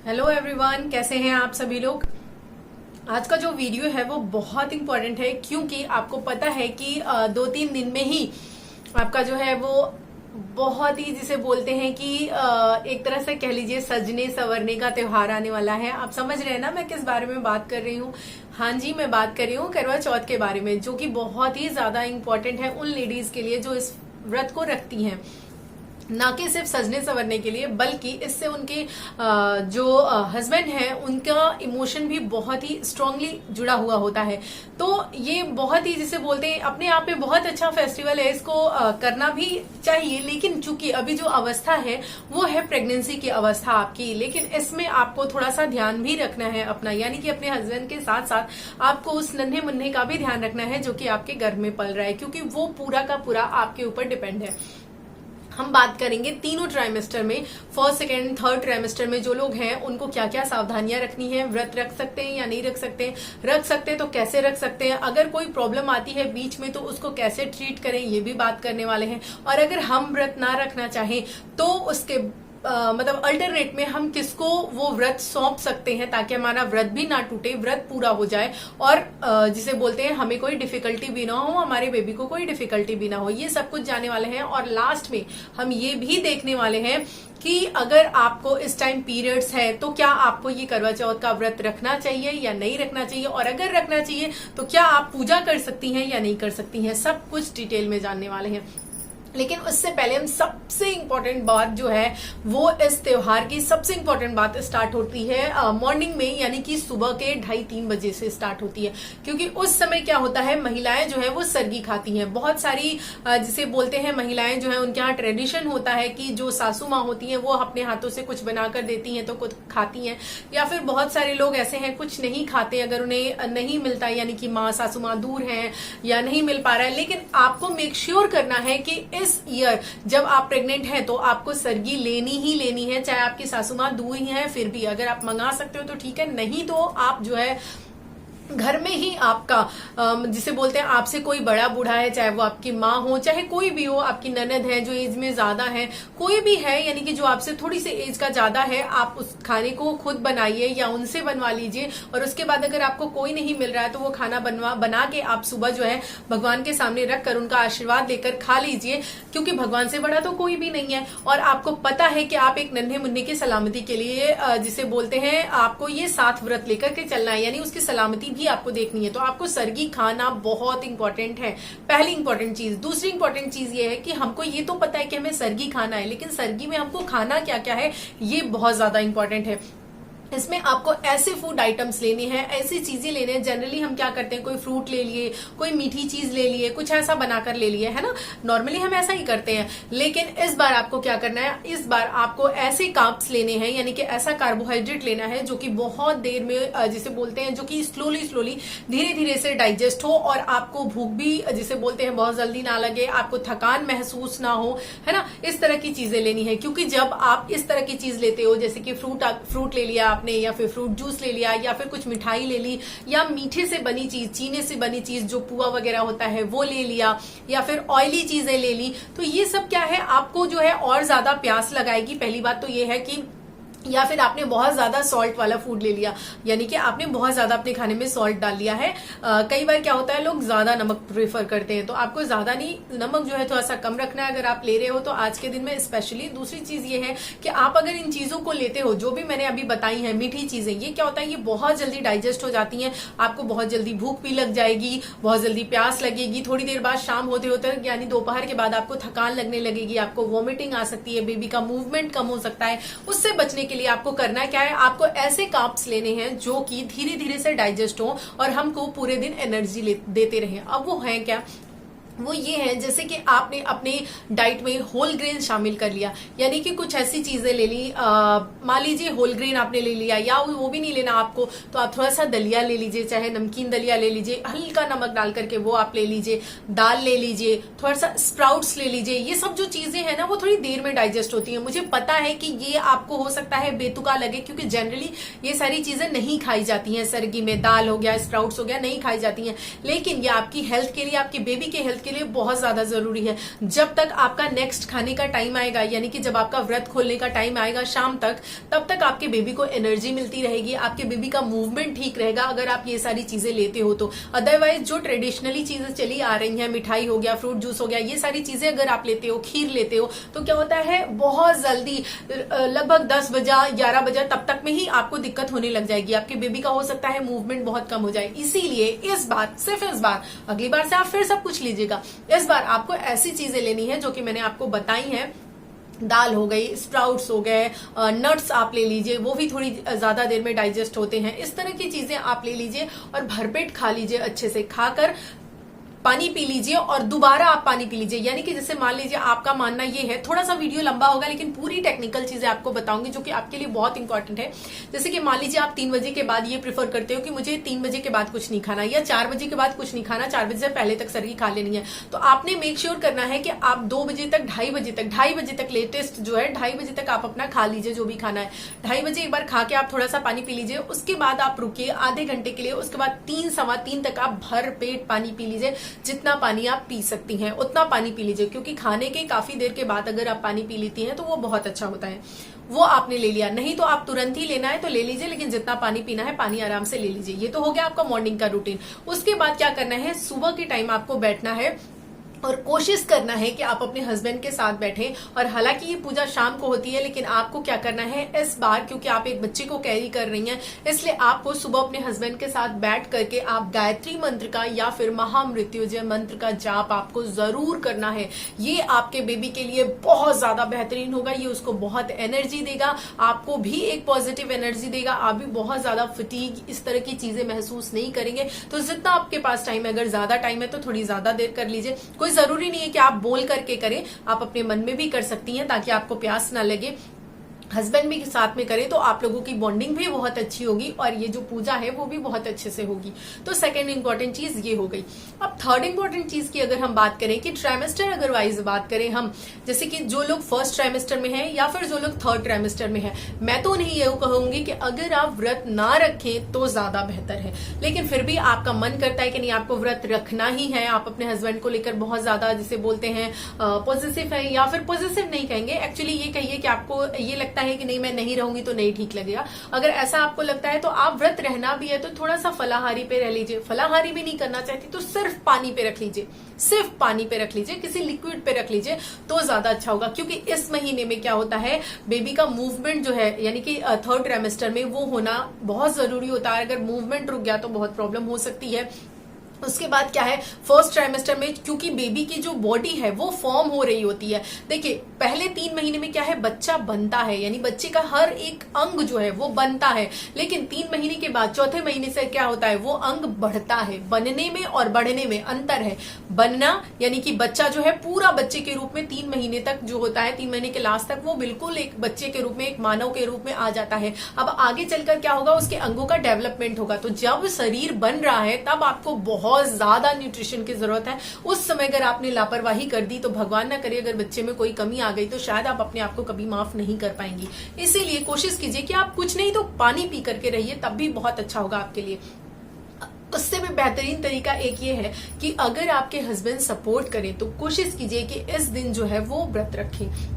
Hello everyone, कैसे हैं आप सभी लोग। आज का जो वीडियो है वो बहुत इंपॉर्टेंट है क्योंकि आपको पता है कि 2-3 दिन में ही आपका जो है वो बहुत ही जिसे बोलते हैं कि एक तरह से कह लीजिए सजने संवरने का त्योहार आने वाला है। आप समझ रहे हैं ना मैं किस बारे में बात कर रही हूँ। हाँ जी, मैं बात कर रही हूँ करवा चौथ के बारे में, जो कि बहुत ही ज्यादा इंपॉर्टेंट है उन लेडीज के लिए जो इस व्रत को रखती हैं। ना कि सिर्फ सजने संवरने के लिए, बल्कि इससे उनके जो हस्बैंड है उनका इमोशन भी बहुत ही स्ट्रांगली जुड़ा हुआ होता है। तो ये बहुत ही जिसे बोलते हैं अपने आप में बहुत अच्छा फेस्टिवल है, इसको करना भी चाहिए। लेकिन चूंकि अभी जो अवस्था है वो है प्रेगनेंसी की अवस्था आपकी, लेकिन इसमें आपको थोड़ा सा ध्यान भी रखना है अपना, यानी कि अपने हस्बैंड के साथ साथ आपको उस नन्हे मुन्ने का भी ध्यान रखना है जो कि आपके गर्भ में पल रहा है, क्योंकि वो पूरा का पूरा आपके ऊपर डिपेंड है। हम बात करेंगे तीनों ट्राइमेस्टर में, फर्स्ट सेकेंड थर्ड ट्राइमेस्टर में जो लोग हैं उनको क्या क्या सावधानियां रखनी है, व्रत रख सकते हैं या नहीं रख सकते, रख सकते हैं तो कैसे रख सकते हैं, अगर कोई प्रॉब्लम आती है बीच में तो उसको कैसे ट्रीट करें, ये भी बात करने वाले हैं। और अगर हम व्रत ना रखना चाहें तो उसके मतलब अल्टरनेट में हम किसको वो व्रत सौंप सकते हैं ताकि हमारा व्रत भी ना टूटे, व्रत पूरा हो जाए और जिसे बोलते हैं हमें कोई डिफिकल्टी भी ना हो, हमारे बेबी को कोई डिफिकल्टी भी ना हो। ये सब कुछ जाने वाले हैं। और लास्ट में हम ये भी देखने वाले हैं कि अगर आपको इस टाइम पीरियड्स है तो क्या आपको ये करवा चौथ का व्रत रखना चाहिए या नहीं रखना चाहिए, और अगर रखना चाहिए तो क्या आप पूजा कर सकती हैं या नहीं कर सकती हैं। सब कुछ डिटेल में जानने वाले हैं। लेकिन उससे पहले हम सबसे इंपॉर्टेंट बात जो है वो इस त्योहार की सबसे इंपॉर्टेंट बात स्टार्ट होती है मॉर्निंग में, यानी कि सुबह के 2:30-3 बजे से स्टार्ट होती है। क्योंकि उस समय क्या होता है, महिलाएं जो है वो सरगी खाती हैं। बहुत सारी जिसे बोलते हैं महिलाएं जो है उनके यहाँ ट्रेडिशन होता है कि जो सासू माँ होती हैं वो अपने हाथों से कुछ बनाकर देती हैं तो कुछ खाती हैं, या फिर बहुत सारे लोग ऐसे हैं कुछ नहीं खाते अगर उन्हें नहीं मिलता, यानी कि माँ सासू माँ दूर हैं या नहीं मिल पा रहा है। लेकिन आपको मेक श्योर करना है कि इस ईयर जब आप प्रेग्नेंट हैं तो आपको सरगी लेनी ही लेनी है, चाहे आपकी सासू माँ दूर ही है फिर भी। अगर आप मंगा सकते हो तो ठीक है, नहीं तो आप जो है घर में ही आपका जिसे बोलते हैं आपसे कोई बड़ा बूढ़ा है, चाहे वो आपकी माँ हो चाहे कोई भी हो, आपकी ननद है जो एज में ज्यादा है, कोई भी है यानी कि जो आपसे थोड़ी सी एज का ज्यादा है, आप उस खाने को खुद बनाइए या उनसे बनवा लीजिए। और उसके बाद अगर आपको कोई नहीं मिल रहा है तो वो खाना बना के आप सुबह जो है भगवान के सामने रखकर उनका आशीर्वाद लेकर खा लीजिए, क्योंकि भगवान से बड़ा तो कोई भी नहीं है। और आपको पता है कि आप एक नन्हे मुन्ने की सलामती के लिए जिसे बोलते हैं आपको ये 7 व्रत लेकर के चलना है, यानी उसकी सलामती भी आपको देखनी है। तो आपको सरगी खाना बहुत इंपॉर्टेंट है, पहली इंपॉर्टेंट चीज। दूसरी इंपॉर्टेंट चीज ये है कि हमको ये तो पता है कि हमें सरगी खाना है, लेकिन सरगी में हमको खाना क्या क्या है ये बहुत ज्यादा इंपॉर्टेंट है। इसमें आपको ऐसे फूड आइटम्स लेने हैं, ऐसी चीजें लेने हैं। जनरली हम क्या करते हैं, कोई फ्रूट ले लिए, कोई मीठी चीज ले लिए, कुछ ऐसा बनाकर ले लिए, है ना, नॉर्मली हम ऐसा ही करते हैं। लेकिन इस बार आपको क्या करना है, इस बार आपको ऐसे कार्ब्स लेने हैं, यानी कि ऐसा कार्बोहाइड्रेट लेना है जो कि बहुत देर में जिसे बोलते हैं जो कि स्लोली धीरे धीरे से डाइजेस्ट हो और आपको भूख भी जिसे बोलते हैं बहुत जल्दी ना लगे, आपको थकान महसूस ना हो, है ना। इस तरह की चीजें लेनी है, क्योंकि जब आप इस तरह की चीज लेते हो, जैसे कि फ्रूट ले लिया आपने, या फिर फ्रूट जूस ले लिया, या फिर कुछ मिठाई ले ली, या मीठे से बनी चीज, चीनी से बनी चीज जो पुआ वगैरह होता है वो ले लिया, या फिर ऑयली चीजें ले ली, तो ये सब क्या है आपको जो है और ज्यादा प्यास लगाएगी। पहली बात तो ये है कि या फिर आपने बहुत ज्यादा सॉल्ट वाला फूड ले लिया, यानी कि आपने बहुत ज्यादा अपने खाने में सॉल्ट डाल लिया है। कई बार क्या होता है लोग ज्यादा नमक प्रेफर करते हैं, तो आपको ज्यादा नहीं, नमक जो है थोड़ा सा कम रखना है अगर आप ले रहे हो तो आज के दिन में स्पेशली। दूसरी चीज ये है कि आप अगर इन चीजों को लेते हो जो भी मैंने अभी बताई है, मीठी चीजें, ये क्या होता है ये बहुत जल्दी डाइजेस्ट हो जाती है, आपको बहुत जल्दी भूख भी लग जाएगी, बहुत जल्दी प्यास लगेगी, थोड़ी देर बाद शाम होते होते यानी दोपहर के बाद आपको थकान लगने लगेगी, आपको वॉमिटिंग आ सकती है, बेबी का मूवमेंट कम हो सकता है। उससे बचने के लिए आपको करना क्या है, आपको ऐसे कार्ब्स लेने हैं जो कि धीरे धीरे से डाइजेस्ट हो और हमको पूरे दिन एनर्जी देते रहें। अब वो है क्या, वो ये है जैसे कि आपने अपने डाइट में होल ग्रेन शामिल कर लिया, यानी कि कुछ ऐसी चीजें ले ली, मान लीजिए होल ग्रेन आपने ले लिया, या वो भी नहीं लेना आपको तो आप थोड़ा सा दलिया ले लीजिए, चाहे नमकीन दलिया ले लीजिए, हल्का नमक डाल करके वो आप ले लीजिए, दाल ले लीजिए, थोड़ा सा स्प्राउट्स ले लीजिए। ये सब जो चीजें हैं ना वो थोड़ी देर में डाइजेस्ट होती है। मुझे पता है कि ये आपको हो सकता है बेतुका लगे, क्योंकि जनरली ये सारी चीजें नहीं खाई जाती हैं सरगी में, दाल हो गया, स्प्राउट्स हो गया, नहीं खाई जाती हैं, लेकिन ये आपकी हेल्थ के लिए, आपके बेबी के हेल्थ के लिए बहुत ज्यादा जरूरी है। जब तक आपका नेक्स्ट खाने का टाइम आएगा, यानी कि जब आपका व्रत खोलने का टाइम आएगा शाम तक, तब तक आपके बेबी को एनर्जी मिलती रहेगी, आपके बेबी का मूवमेंट ठीक रहेगा अगर आप ये सारी चीजें लेते हो तो। अदरवाइज जो ट्रेडिशनली चीजें चली आ रही हैं, मिठाई हो गया, फ्रूट जूस हो गया, ये सारी चीजें अगर आप लेते हो, खीर लेते हो, तो क्या होता है बहुत जल्दी लगभग 10 बजा 11 बजा तब तक में ही आपको दिक्कत होने लग जाएगी, आपके बेबी का हो सकता है मूवमेंट बहुत कम हो जाए। इसीलिए इस बार, सिर्फ इस बार, अगली बार से आप फिर सब कुछ लीजिएगा, इस बार आपको ऐसी चीजें लेनी है जो कि मैंने आपको बताई हैं। दाल हो गई, स्प्राउट्स हो गए, नट्स आप ले लीजिए, वो भी थोड़ी ज्यादा देर में डाइजेस्ट होते हैं। इस तरह की चीजें आप ले लीजिए और भरपेट खा लीजिए, अच्छे से खाकर पानी पी लीजिए और दोबारा आप पानी पी लीजिए। यानी कि जैसे मान लीजिए आपका मानना ये है, थोड़ा सा वीडियो लंबा होगा लेकिन पूरी टेक्निकल चीजें आपको बताऊंगी जो कि आपके लिए बहुत इंपॉर्टेंट है। जैसे कि मान लीजिए आप 3 बजे के बाद ये प्रेफर करते हो कि मुझे 3 बजे के बाद कुछ नहीं खाना, या 4 बजे के बाद कुछ नहीं खाना, 4 बजे से पहले तक सर्गी खा लेनी है, तो आपने मेक श्योर करना है कि आप 2 बजे तक, 2:30 बजे तक लेटेस्ट जो है 2:30 बजे तक आप अपना खा लीजिए जो भी खाना है। 2:30 बजे एक बार खा के आप थोड़ा सा पानी पी लीजिए, उसके बाद आप रुकिए आधे घंटे के लिए, उसके बाद 3 सवा 3 तक आप भर पेट पानी पी लीजिए। जितना पानी आप पी सकती हैं उतना पानी पी लीजिए, क्योंकि खाने के काफी देर के बाद अगर आप पानी पी लेती हैं तो वो बहुत अच्छा होता है। वो आपने ले लिया, नहीं तो आप तुरंत ही लेना है तो ले लीजिए, लेकिन जितना पानी पीना है पानी आराम से ले लीजिए। ये तो हो गया आपका मॉर्निंग का रूटीन। उसके बाद क्या करना है, सुबह के टाइम आपको बैठना है और कोशिश करना है कि आप अपने हस्बैंड के साथ बैठें। और हालांकि ये पूजा शाम को होती है, लेकिन आपको क्या करना है इस बार, क्योंकि आप एक बच्चे को कैरी कर रही हैं, इसलिए आपको सुबह अपने हस्बैंड के साथ बैठ करके आप गायत्री मंत्र का या फिर महामृत्युंजय मंत्र का जाप आपको जरूर करना है। ये आपके बेबी के लिए बहुत ज्यादा बेहतरीन होगा, ये उसको बहुत एनर्जी देगा, आपको भी एक पॉजिटिव एनर्जी देगा, आप भी बहुत ज्यादा फटीग इस तरह की चीजें महसूस नहीं करेंगे। तो जितना आपके पास टाइम है, अगर ज्यादा टाइम है तो थोड़ी ज्यादा देर कर लीजिए। कोई जरूरी नहीं है कि आप बोल करके करें, आप अपने मन में भी कर सकती हैं ताकि आपको प्यास ना लगे। हस्बैंड भी साथ में करे तो आप लोगों की बॉन्डिंग भी बहुत अच्छी होगी और ये जो पूजा है वो भी बहुत अच्छे से होगी। तो सेकंड इंपॉर्टेंट चीज ये हो गई। अब थर्ड इंपॉर्टेंट चीज की अगर हम बात करें कि ट्राइमेस्टर अगर वाइज बात करें हम, जैसे कि जो लोग फर्स्ट ट्राइमेस्टर में है या फिर जो लोग थर्ड ट्राइमेस्टर में है, मैं तो नहीं ये कहूंगी कि अगर आप व्रत ना रखें तो ज्यादा बेहतर है, लेकिन फिर भी आपका मन करता है कि नहीं आपको व्रत रखना ही है, आप अपने हस्बैंड को लेकर बहुत ज्यादा जिसे बोलते हैं पॉजिटिव है, या फिर पॉजिटिव नहीं कहेंगे, एक्चुअली ये कहिए कि आपको ये लगता है कि नहीं मैं नहीं रहूंगी तो नहीं ठीक लगेगा। अगर ऐसा आपको लगता है तो आप व्रत रहना भी है तो थोड़ा सा फलाहारी पे रह लीजिए। फलाहारी भी नहीं करना चाहती तो सिर्फ पानी पे रख लीजिए, सिर्फ पानी पे रख लीजिए, किसी लिक्विड पे रख लीजिए तो ज्यादा अच्छा होगा। क्योंकि इस महीने में क्या होता है, बेबी का मूवमेंट जो है यानी कि थर्ड ट्राइमेस्टर में वो होना बहुत जरूरी होता है। अगर मूवमेंट रुक गया तो बहुत प्रॉब्लम हो सकती है। उसके बाद क्या है, फर्स्ट ट्राइमेस्टर में क्योंकि बेबी की जो बॉडी है वो फॉर्म हो रही होती है। देखिए पहले 3 महीने में क्या है, बच्चा बनता है, यानी बच्चे का हर एक अंग जो है वो बनता है, लेकिन 3 महीने के बाद चौथे महीने से क्या होता है, वो अंग बढ़ता है। बनने में और बढ़ने में अंतर है। बनना यानी कि बच्चा जो है पूरा बच्चे के रूप में 3 महीने तक जो होता है, 3 महीने के लास्ट तक वो बिल्कुल एक बच्चे के रूप में, एक मानव के रूप में आ जाता है। अब आगे चलकर क्या होगा, उसके अंगों का डेवलपमेंट होगा। तो जब शरीर बन रहा है तब आपको बहुत ज्यादा न्यूट्रिशन की जरूरत है। उस समय अगर आपने लापरवाही कर दी तो भगवान ना करे अगर बच्चे में कोई कमी आ गई तो शायद आप अपने आप को कभी माफ नहीं कर पाएंगी। इसीलिए कोशिश कीजिए कि आप कुछ नहीं तो पानी पी करके रहिए, तब भी बहुत अच्छा होगा आपके लिए। उससे भी बेहतरीन तरीका एक ये है कि अगर आपके हस्बैंड सपोर्ट करें तो कोशिश कीजिए कि इस दिन जो है वो व्रत रखें।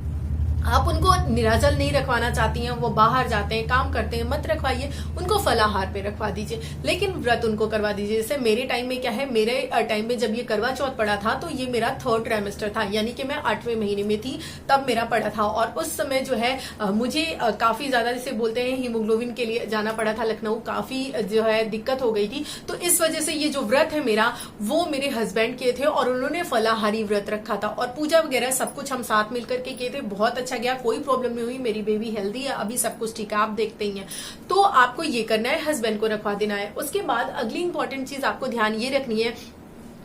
आप उनको निराजल नहीं रखवाना चाहती हैं, वो बाहर जाते हैं काम करते हैं, मत रखवाइए, उनको फलाहार पे रखवा दीजिए, लेकिन व्रत उनको करवा दीजिए। जैसे मेरे टाइम में क्या है, मेरे टाइम में जब ये करवा चौथ पड़ा था तो ये मेरा थर्ड ट्राइमेस्टर था, यानी कि मैं 8वें महीने में थी तब मेरा पड़ा था। और उस समय जो है मुझे काफी ज्यादा जिसे बोलते हैं हीमोग्लोबिन के लिए जाना पड़ा था लखनऊ, काफी जो है दिक्कत हो गई थी। तो इस वजह से ये जो व्रत है मेरा वो मेरे हस्बैंड किए थे और उन्होंने फलाहारी व्रत रखा था और पूजा वगैरह सब कुछ हम साथ मिलकर के किए थे। बहुत अच्छा गया, कोई प्रॉब्लम नहीं हुई, मेरी बेबी हेल्दी है, अभी सब कुछ ठीक है, आप देखते ही हैं। तो आपको ये करना है, हस्बैंड को रखवा देना है। उसके बाद अगली इंपॉर्टेंट चीज आपको ध्यान ये रखनी है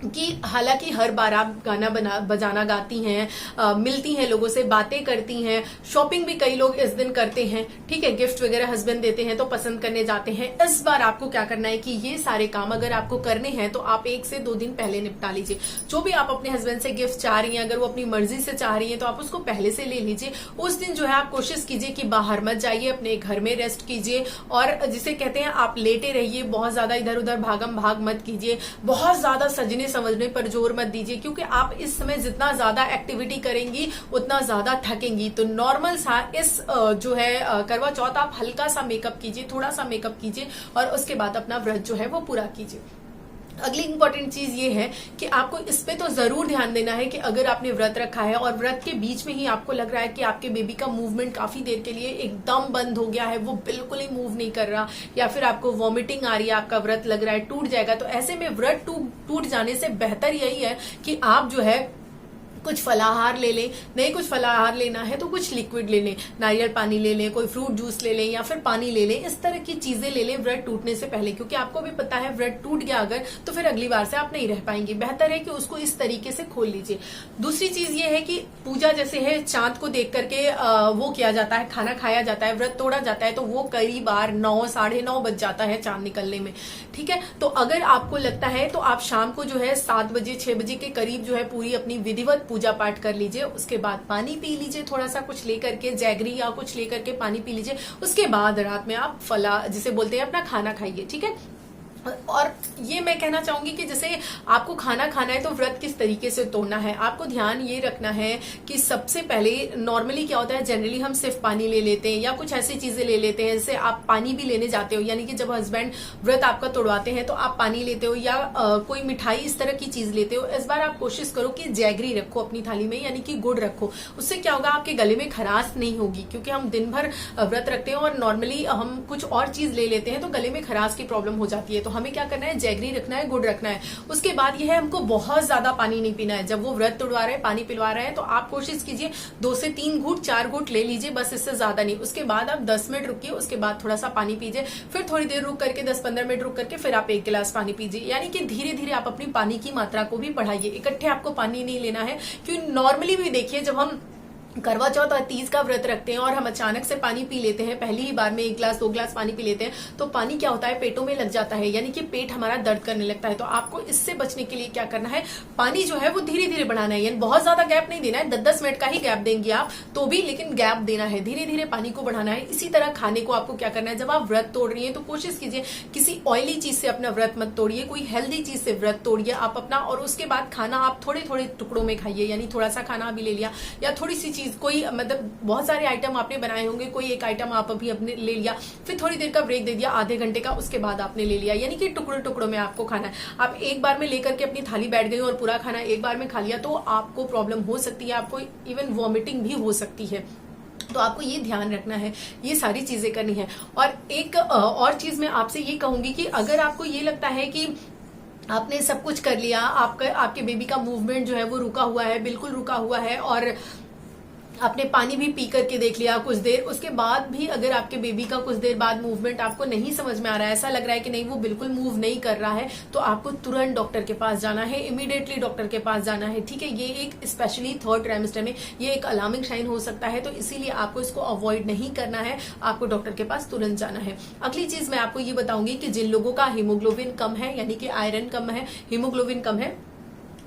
कि हालांकि हर बार आप गाना बजाना गाती हैं, मिलती हैं लोगों से, बातें करती हैं, शॉपिंग भी कई लोग इस दिन करते हैं, ठीक है, गिफ्ट वगैरह हस्बैंड देते हैं तो पसंद करने जाते हैं। इस बार आपको क्या करना है कि ये सारे काम अगर आपको करने हैं तो आप 1 से 2 दिन पहले निपटा लीजिए। जो भी आप अपने हस्बैंड से गिफ्ट चाह रही हैं, अगर वो अपनी मर्जी से चाह रही हैं तो आप उसको पहले से ले लीजिए। उस दिन जो है आप कोशिश कीजिए कि बाहर मत जाइए, अपने घर में रेस्ट कीजिए और जिसे कहते हैं आप लेटे रहिए, बहुत ज्यादा इधर उधर भागम भाग मत कीजिए, बहुत ज्यादा सजने समझने पर जोर मत दीजिए, क्योंकि आप इस समय जितना ज्यादा एक्टिविटी करेंगी उतना ज्यादा थकेंगी। तो नॉर्मल सा इस जो है करवा चौथ आप हल्का सा मेकअप कीजिए, थोड़ा सा मेकअप कीजिए और उसके बाद अपना व्रत जो है वो पूरा कीजिए। अगली इंपॉर्टेंट चीज ये है कि आपको इस पे तो जरूर ध्यान देना है कि अगर आपने व्रत रखा है और व्रत के बीच में ही आपको लग रहा है कि आपके बेबी का मूवमेंट काफी देर के लिए एकदम बंद हो गया है, वो बिल्कुल ही मूव नहीं कर रहा, या फिर आपको वॉमिटिंग आ रही है, आपका व्रत लग रहा है टूट जाएगा, तो ऐसे में व्रत टूट जाने से बेहतर यही है कि आप जो है कुछ फलाहार ले लें। नहीं कुछ फलाहार लेना है तो कुछ लिक्विड ले लें, नारियल पानी ले लें, कोई फ्रूट जूस ले लें या फिर पानी ले लें, इस तरह की चीजें ले लें व्रत टूटने से पहले, क्योंकि आपको भी पता है व्रत टूट गया अगर तो फिर अगली बार से आप नहीं रह पाएंगे। बेहतर है कि उसको इस तरीके से खोल लीजिए। दूसरी चीज ये है कि पूजा जैसे है चांद को देख करके वो किया जाता है, खाना खाया जाता है, व्रत तोड़ा जाता है, तो वो करीब 9 साढ़े 9 बज जाता है चांद निकलने में। ठीक है, तो अगर आपको लगता है तो आप शाम को जो है 7 बजे 6 बजे के करीब जो है पूरी अपनी विधिवत पूजा पाठ कर लीजिए। उसके बाद पानी पी लीजिए, थोड़ा सा कुछ लेकर के, जैगरी या कुछ लेकर के पानी पी लीजिए। उसके बाद रात में आप फला जिसे बोलते हैं अपना खाना खाइए। ठीक है, और ये मैं कहना चाहूंगी कि जैसे आपको खाना खाना है तो व्रत किस तरीके से तोड़ना है, आपको ध्यान ये रखना है कि सबसे पहले नॉर्मली क्या होता है, जनरली हम सिर्फ पानी ले लेते हैं या कुछ ऐसी चीजें ले लेते हैं, जैसे आप पानी भी लेने जाते हो, यानी कि जब हस्बैंड व्रत आपका तोड़वाते हैं तो आप पानी लेते हो या कोई मिठाई इस तरह की चीज लेते हो। इस बार आप कोशिश करो कि जैगरी रखो अपनी थाली में, यानी कि गुड़ रखो। उससे क्या होगा, आपके गले में खराश नहीं होगी, क्योंकि हम दिन भर व्रत रखते हैं और नॉर्मली हम कुछ और चीज ले लेते हैं तो गले में खराश की प्रॉब्लम हो जाती है। तो हमें क्या करना है, जैगरी रखना है, गुड़ रखना है। उसके बाद यह है हमको बहुत ज्यादा पानी नहीं पीना है। जब वो व्रत तोड़वा रहे हैं, पानी पिलवा रहे हैं, तो आप कोशिश कीजिए 2 से 3 घूंट 4 घूंट ले लीजिए, बस, इससे ज्यादा नहीं। उसके बाद आप 10 मिनट रुकिए, उसके बाद थोड़ा सा पानी पीजिए, फिर थोड़ी देर रुक करके 10-15 मिनट रुक करके फिर आप 1 गिलास पानी पीजिए। यानी कि धीरे धीरे आप अपनी पानी की मात्रा को भी बढ़ाइए, इकट्ठे आपको पानी नहीं लेना है। क्योंकि नॉर्मली भी देखिए जब हम करवा चौथ और तीज का व्रत रखते हैं और हम अचानक से पानी पी लेते हैं, पहली ही बार में 1 गिलास 2 गिलास पानी पी लेते हैं, तो पानी क्या होता है, पेटों में लग जाता है, यानी कि पेट हमारा दर्द करने लगता है। तो आपको इससे बचने के लिए क्या करना है, पानी जो है वो धीरे धीरे बढ़ाना है, यानी बहुत ज्यादा गैप नहीं देना है। 10-10 मिनट का ही गैप देंगे आप तो भी, लेकिन गैप देना है, धीरे धीरे पानी को बढ़ाना है। इसी तरह खाने को आपको क्या करना है, जब आप व्रत तोड़ रही है तो कोशिश कीजिए किसी ऑयली चीज से अपना व्रत मत तोड़िए, कोई हेल्दी चीज से व्रत तोड़िए आप अपना। और उसके बाद खाना आप थोड़े थोड़े टुकड़ों में खाइए, यानी थोड़ा सा खाना अभी ले लिया या थोड़ी सी चीज, कोई मतलब बहुत सारे आइटम आपने बनाए होंगे, कोई एक आइटम आप अभी अपने ले लिया, फिर थोड़ी देर का ब्रेक दे दिया आधे घंटे का, उसके बाद आपने ले लिया, यानी कि टुकड़ों टुकड़ों में आपको खाना है। आप एक बार में लेकर के अपनी थाली बैठ गई और पूरा खाना एक बार में खा लिया तो आपको प्रॉब्लम हो सकती है, आपको इवन वॉमिटिंग भी हो सकती है। तो आपको ये ध्यान रखना है, ये सारी चीजें करनी है। और एक और चीज मैं आपसे ये कहूंगी कि अगर आपको ये लगता है कि आपने सब कुछ कर लिया, आपके बेबी का मूवमेंट जो है वो रुका हुआ है, बिल्कुल रुका हुआ है, और आपने पानी भी पी करके देख लिया कुछ देर, उसके बाद भी अगर आपके बेबी का कुछ देर बाद मूवमेंट आपको नहीं समझ में आ रहा है, ऐसा लग रहा है कि नहीं वो बिल्कुल मूव नहीं कर रहा है, तो आपको तुरंत डॉक्टर के पास जाना है, इमीडिएटली डॉक्टर के पास जाना है। ठीक है, ये एक स्पेशली 3rd ट्राइमेस्टर में ये एक अलार्मिंग साइन हो सकता है, तो इसीलिए आपको इसको अवॉइड नहीं करना है, आपको डॉक्टर के पास तुरंत जाना है। अगली चीज मैं आपको ये बताऊंगी कि जिन लोगों का हीमोग्लोबिन कम है, यानी कि आयरन कम है, हीमोग्लोबिन कम है,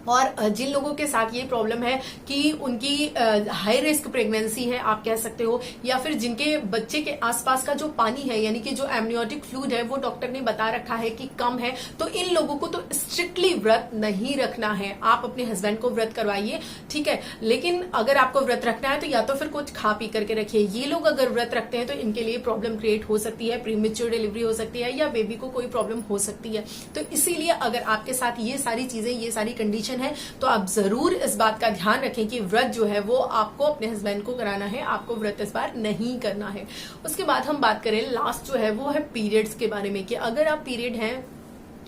और जिन लोगों के साथ ये प्रॉब्लम है कि उनकी हाई रिस्क प्रेगनेंसी है आप कह सकते हो, या फिर जिनके बच्चे के आसपास का जो पानी है, यानी कि जो एमनियोटिक फ्लूइड है वो डॉक्टर ने बता रखा है कि कम है, तो इन लोगों को तो स्ट्रिक्टली व्रत नहीं रखना है। आप अपने हस्बैंड को व्रत करवाइए, ठीक है, लेकिन अगर आपको व्रत रखना है तो या तो फिर कुछ खा पी करके रखिए। ये लोग अगर व्रत रखते हैं तो इनके लिए प्रॉब्लम क्रिएट हो सकती है, प्रीमेच्योर डिलीवरी हो सकती है, या बेबी को कोई प्रॉब्लम हो सकती है। तो इसीलिए अगर आपके साथ ये सारी चीजें, ये सारी कंडीशन है, तो आप जरूर इस बात का ध्यान रखें कि व्रत जो है वो आपको अपने हस्बैंड को कराना है, आपको व्रत इस बार नहीं करना है। उसके बाद हम बात करें लास्ट जो है वो है पीरियड्स के बारे में, कि अगर आप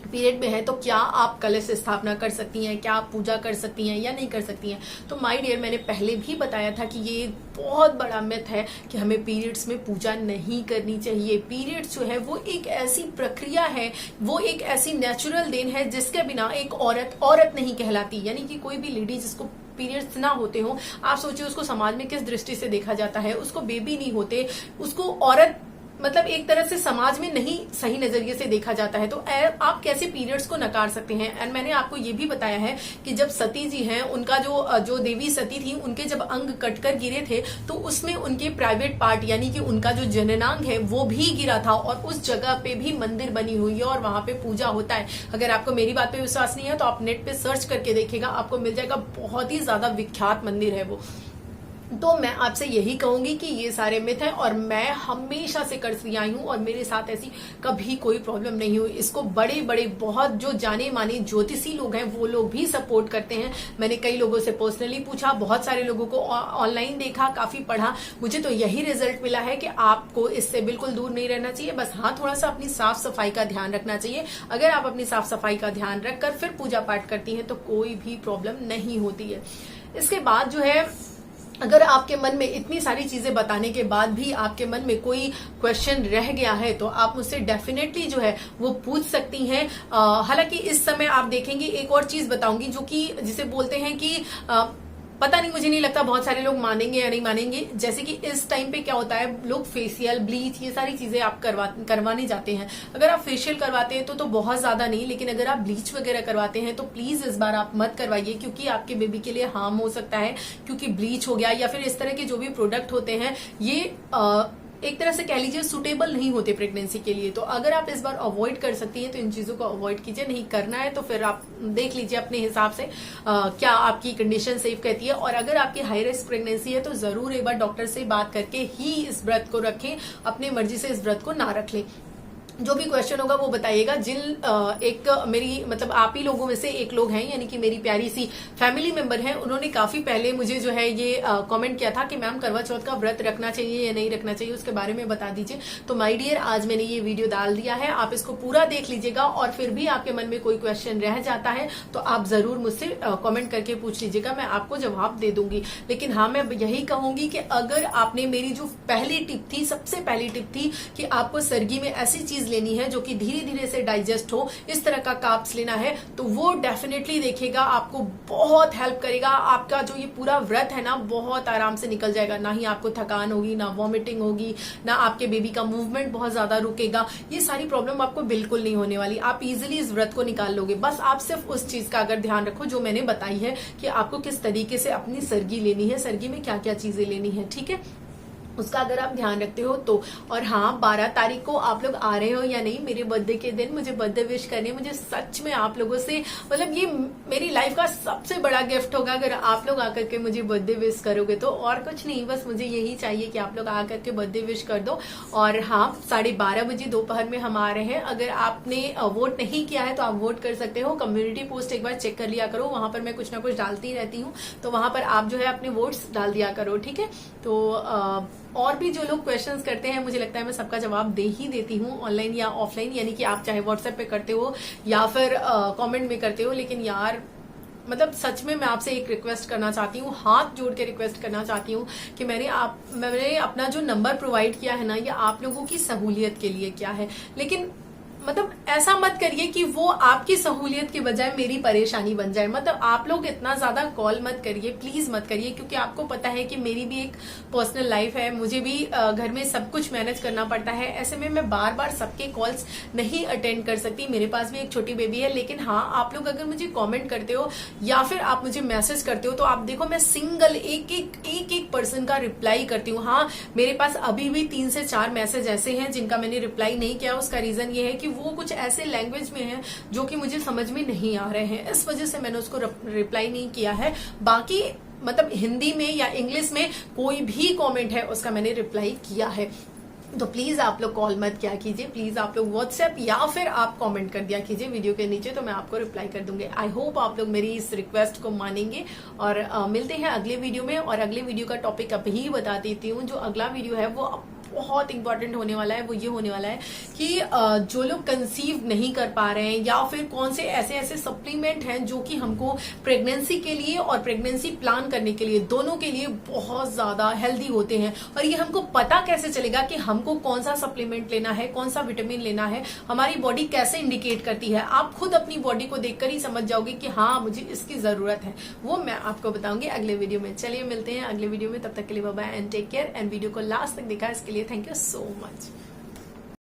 पीरियड में है तो क्या आप कलश स्थापना कर सकती हैं, क्या आप पूजा कर सकती हैं या नहीं कर सकती हैं। तो माय डियर, मैंने पहले भी बताया था कि ये बहुत बड़ा मिथ है कि हमें पीरियड्स में पूजा नहीं करनी चाहिए। पीरियड्स जो है वो एक ऐसी प्रक्रिया है, वो एक ऐसी नेचुरल देन है जिसके बिना एक औरत नहीं कहलाती। यानी कि कोई भी लेडी जिसको पीरियड्स ना होते हो, आप सोचिए उसको समाज में किस दृष्टि से देखा जाता है, उसको बेबी नहीं होते, उसको औरत मतलब एक तरह से समाज में नहीं सही नजरिए से देखा जाता है। तो आप कैसे पीरियड्स को नकार सकते हैं। एंड मैंने आपको ये भी बताया है कि जब सती जी हैं, उनका जो देवी सती थी, उनके जब अंग कटकर गिरे थे तो उसमें उनके प्राइवेट पार्ट यानी कि उनका जो जननांग है वो भी गिरा था, और उस जगह पे भी मंदिर बनी हुई है और वहां पे पूजा होता है। अगर आपको मेरी बात पे विश्वास नहीं है तो आप नेट पे सर्च करके देखिएगा, आपको मिल जाएगा। बहुत ही ज्यादा विख्यात मंदिर है वो। तो मैं आपसे यही कहूंगी कि ये सारे मिथ हैं, और मैं हमेशा से करती आई हूं और मेरे साथ ऐसी कभी कोई प्रॉब्लम नहीं हुई। इसको बड़े बड़े बहुत जो जाने माने ज्योतिषी लोग हैं वो लोग भी सपोर्ट करते हैं। मैंने कई लोगों से पर्सनली पूछा, बहुत सारे लोगों को ऑनलाइन देखा, काफी पढ़ा, मुझे तो यही रिजल्ट मिला है कि आपको इससे बिल्कुल दूर नहीं रहना चाहिए। बस हाँ, थोड़ा सा अपनी साफ सफाई का ध्यान रखना चाहिए। अगर आप अपनी साफ सफाई का ध्यान रखकर फिर पूजा पाठ करती हैं तो कोई भी प्रॉब्लम नहीं होती है। इसके बाद जो है, अगर आपके मन में इतनी सारी चीजें बताने के बाद भी आपके मन में कोई क्वेश्चन रह गया है तो आप मुझसे डेफिनेटली जो है वो पूछ सकती हैं। हालांकि इस समय आप देखेंगे एक और चीज बताऊंगी जो कि जिसे बोलते हैं कि पता नहीं, मुझे नहीं लगता बहुत सारे लोग मानेंगे या नहीं मानेंगे। जैसे कि इस टाइम पे क्या होता है, लोग फेशियल, ब्लीच, ये सारी चीजें आप करवाने जाते हैं। अगर आप फेशियल करवाते हैं तो बहुत ज्यादा नहीं, लेकिन अगर आप ब्लीच वगैरह करवाते हैं तो प्लीज इस बार आप मत करवाइए, क्योंकि आपके बेबी के लिए हार्म हो सकता है। क्योंकि ब्लीच हो गया या फिर इस तरह के जो भी प्रोडक्ट होते हैं ये एक तरह से कह लीजिए सुटेबल नहीं होते प्रेगनेंसी के लिए। तो अगर आप इस बार अवॉइड कर सकती हैं तो इन चीजों को अवॉइड कीजिए। नहीं करना है तो फिर आप देख लीजिए अपने हिसाब से क्या आपकी कंडीशन सेफ कहती है। और अगर आपकी हाई रिस्क प्रेगनेंसी है तो जरूर एक बार डॉक्टर से बात करके ही इस व्रत को रखें, अपनी मर्जी से इस व्रत को ना रख लें। जो भी क्वेश्चन होगा वो बताइएगा। एक मेरी मतलब आप ही लोगों में से एक लोग हैं, यानी कि मेरी प्यारी सी फैमिली मेंबर हैं, उन्होंने काफी पहले मुझे जो है ये कमेंट किया था कि मैम करवा चौथ का व्रत रखना चाहिए या नहीं रखना चाहिए, उसके बारे में बता दीजिए। तो माय डियर, आज मैंने ये वीडियो डाल दिया है, आप इसको पूरा देख लीजिएगा। और फिर भी आपके मन में कोई क्वेश्चन रह जाता है तो आप जरूर मुझसे कॉमेंट करके पूछ लीजिएगा, मैं आपको जवाब दे दूंगी। लेकिन हाँ, मैं यही कहूंगी कि अगर आपने मेरी जो पहली टिप थी, सबसे पहली टिप थी कि आपको सर्गी में ऐसी चीज लेनी है जो कि धीरे धीरे से डाइजेस्ट हो, इस तरह का कार्ब्स लेना है, तो वो डेफिनेटली देखिएगा, आपको बहुत हेल्प करेगा। आपका जो ये पूरा व्रत है ना बहुत आराम से निकल जाएगा। ना ही आपको थकान होगी, ना वॉमिटिंग होगी, ना आपके बेबी का मूवमेंट बहुत ज्यादा रुकेगा। ये सारी प्रॉब्लम आपको बिल्कुल नहीं होने वाली। आप इजिली इस व्रत को निकाल लोगे। बस आप सिर्फ उस चीज का अगर ध्यान रखो जो मैंने बताई है कि आपको किस तरीके से अपनी सर्गी लेनी है, सर्गी में क्या क्या चीजें लेनी है, ठीक है, उसका अगर आप ध्यान रखते हो तो। और हाँ, 12 तारीख को आप लोग आ रहे हो या नहीं मेरे बर्थडे के दिन, मुझे बर्थडे विश करनी है। मुझे सच में आप लोगों से मतलब ये मेरी लाइफ का सबसे बड़ा गिफ्ट होगा अगर आप लोग आकर के मुझे बर्थडे विश करोगे तो। और कुछ नहीं, बस मुझे यही चाहिए कि आप लोग आकर के बर्थडे विश कर दो। और हाँ, 12:30 बजे दोपहर में हम आ रहे हैं। अगर आपने वोट नहीं किया है तो आप वोट कर सकते हो। कम्युनिटी पोस्ट एक बार चेक कर लिया करो, वहां पर मैं कुछ ना कुछ डालती रहती हूँ, तो वहां पर आप जो है अपने वोट्स डाल दिया करो, ठीक है। तो और भी जो लोग क्वेश्चंस करते हैं, मुझे लगता है मैं सबका जवाब दे ही देती हूँ, ऑनलाइन या ऑफलाइन, यानी कि आप चाहे व्हाट्सएप पे करते हो या फिर कमेंट में करते हो। लेकिन यार मतलब सच में मैं आपसे एक रिक्वेस्ट करना चाहती हूँ, हाथ जोड़ के रिक्वेस्ट करना चाहती हूँ कि मैंने अपना जो नंबर प्रोवाइड किया है ना, ये आप लोगों की सहूलियत के लिए किया है। लेकिन मतलब ऐसा मत करिए कि वो आपकी सहूलियत के बजाय मेरी परेशानी बन जाए। मतलब आप लोग इतना ज्यादा कॉल मत करिए, प्लीज मत करिए, क्योंकि आपको पता है कि मेरी भी एक पर्सनल लाइफ है, मुझे भी घर में सब कुछ मैनेज करना पड़ता है। ऐसे में मैं बार बार सबके कॉल्स नहीं अटेंड कर सकती, मेरे पास भी एक छोटी बेबी है। लेकिन हाँ, आप लोग अगर मुझे कॉमेंट करते हो या फिर आप मुझे मैसेज करते हो तो आप देखो मैं सिंगल एक पर्सन का रिप्लाई करती हूँ। हाँ, मेरे पास अभी भी 3 से 4 मैसेज ऐसे हैं जिनका मैंने रिप्लाई नहीं किया। उसका रीजन ये है कि वो कुछ ऐसे लैंग्वेज में है जो कि मुझे समझ में नहीं आ रहे हैं, इस वजह से मैंने उसको रिप्लाई नहीं किया है। बाकी मतलब हिंदी में या इंग्लिश में कोई भी कमेंट है उसका मैंने रिप्लाई किया है। तो प्लीज आप लोग कॉल मत किया कीजिए, प्लीज आप लोग व्हाट्सएप या फिर आप कमेंट कर दिया कीजिए वीडियो के नीचे, तो मैं आपको रिप्लाई कर दूंगी। आई होप आप लोग मेरी इस रिक्वेस्ट को मानेंगे। और मिलते हैं अगले वीडियो में। और अगले वीडियो का टॉपिक अभी बता देती हूँ। जो अगला वीडियो है वो बहुत इंपॉर्टेंट होने वाला है। वो ये होने वाला है कि जो लोग कंसीव नहीं कर पा रहे हैं या फिर कौन से ऐसे सप्लीमेंट हैं जो कि हमको प्रेगनेंसी के लिए और प्रेगनेंसी प्लान करने के लिए दोनों के लिए बहुत ज्यादा हेल्दी होते हैं। और ये हमको पता कैसे चलेगा कि हमको कौन सा सप्लीमेंट लेना है, कौन सा विटामिन लेना है, हमारी बॉडी कैसे इंडिकेट करती है। आप खुद अपनी बॉडी को देखकर ही समझ जाओगे कि हाँ मुझे इसकी जरूरत है। वो मैं आपको बताऊंगी अगले वीडियो में। चलिए मिलते हैं अगले वीडियो में, तब तक के लिए bye bye and take care. And video को लास्ट तक देखा इसके लिए थैंक यू सो मच।